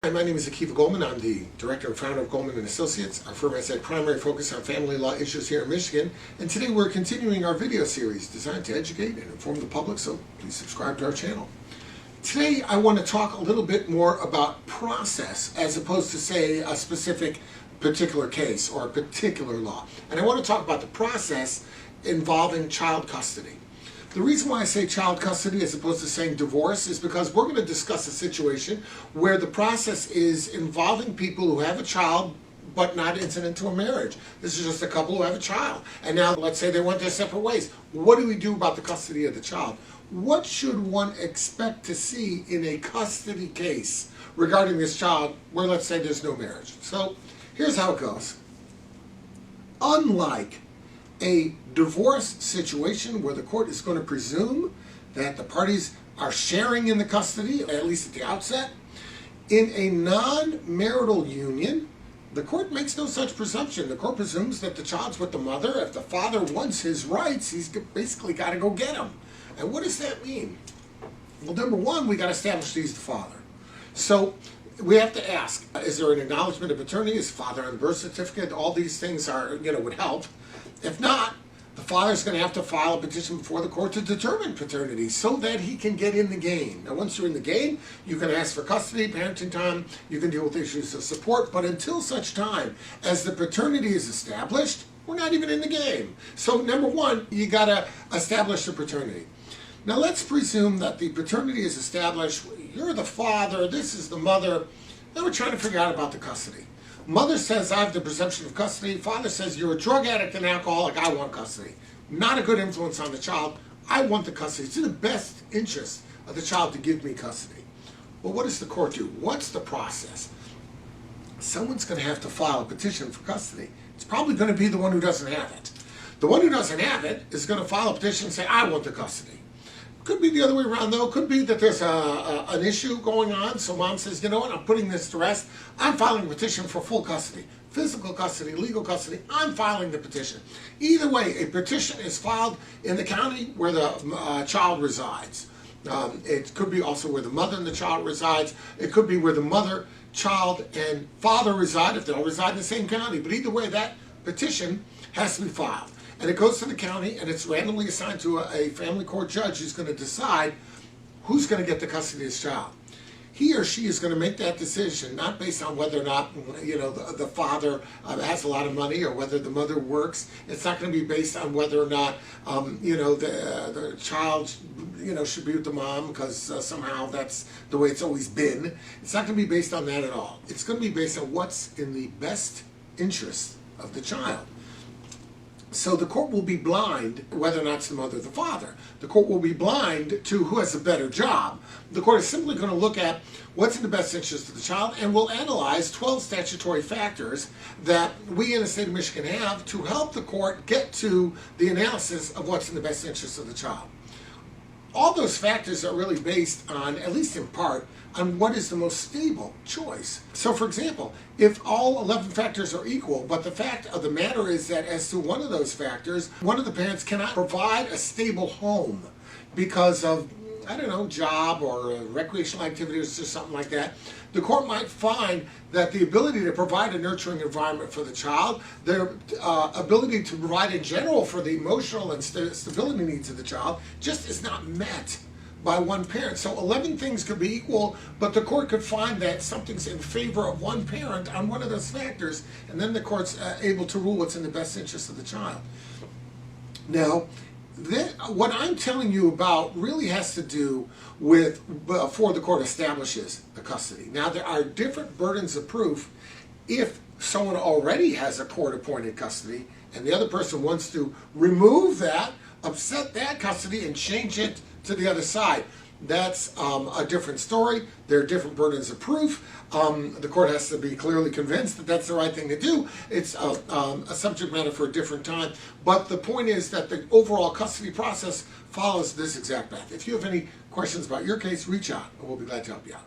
Hi, my name is Goldman. I'm the director and founder of Goldman & Associates. Our firm has a primary focus on family law issues here in Michigan, and today we're continuing our video series designed to educate and inform the public, so please subscribe to our channel. Today I want to talk a little bit more about process as opposed to, say, a specific particular case or a particular law. And I want to talk about the process involving child custody. The reason why I say child custody as opposed to saying divorce is because we're going to discuss a situation where the process is involving people who have a child but not incident to a marriage. This is just a couple who have a child. And now let's say they went their separate ways. What do we do about the custody of the child? What should one expect to see in a custody case regarding this child where, let's say, there's no marriage? So here's how it goes. Unlike a divorce situation where the court is going to presume that the parties are sharing in the custody, at least at the outset, in a non-marital union, the court makes no such presumption. The court presumes that the child's with the mother. If the father wants his rights, he's basically got to go get them. And what does that mean? Well, number one, we got to establish that he's the father. So we have to ask, is there an acknowledgement of paternity? Is father on the birth certificate? All these things are, would help. If not, the father's going to have to file a petition before the court to determine paternity so that he can get in the game. Now, once you're in the game, you can ask for custody, parenting time, you can deal with issues of support, but until such time as the paternity is established, we're not even in the game. So, number one, you got to establish the paternity. Now, let's presume that the paternity is established. You're the father, this is the mother. Now we're trying to figure out about the custody. Mother says, I have the presumption of custody. Father says, you're a drug addict and alcoholic. I want custody. Not a good influence on the child. I want the custody. It's in the best interest of the child to give me custody. Well, what does the court do? What's the process? Someone's going to have to file a petition for custody. It's probably going to be the one who doesn't have it. The one who doesn't have it is going to file a petition and say, I want the custody. Could be the other way around, though. Could be that there's an issue going on, so mom says, you know what, I'm putting this to rest. I'm filing a petition for full custody, physical custody, legal custody. I'm filing the petition. Either way, a petition is filed in the county where the child resides. It could be also where the mother and the child resides. It could be where the mother, child, and father reside if they all reside in the same county. But either way, that petition has to be filed. And it goes to the county, and it's randomly assigned to a family court judge who's going to decide who's going to get the custody of this child. He or she is going to make that decision, not based on whether or not, the father has a lot of money or whether the mother works. It's not going to be based on whether or not, the child, should be with the mom because somehow that's the way it's always been. It's not going to be based on that at all. It's going to be based on what's in the best interest of the child. So the court will be blind whether or not it's the mother or the father. The court will be blind to who has a better job. The court is simply going to look at what's in the best interest of the child and will analyze 12 statutory factors that we in the state of Michigan have to help the court get to the analysis of what's in the best interest of the child. All those factors are really based on, at least in part, on what is the most stable choice. So for example, if all 11 factors are equal, but the fact of the matter is that as to one of those factors, one of the parents cannot provide a stable home because of, job or recreational activities or something like that, the court might find that the ability to provide a nurturing environment for the child, their ability to provide in general for the emotional and stability needs of the child just is not met by one parent. So 11 things could be equal, but the court could find that something's in favor of one parent on one of those factors, and then the court's able to rule what's in the best interest of the child. Now, what I'm telling you about really has to do with before the court establishes the custody. Now, there are different burdens of proof if someone already has a court-appointed custody and the other person wants to remove that, upset that custody, and change it to the other side. That's a different story. There are different burdens of proof. The court has to be clearly convinced that that's the right thing to do. It's a subject matter for a different time. But the point is that the overall custody process follows this exact path. If you have any questions about your case, reach out, and we'll be glad to help you out.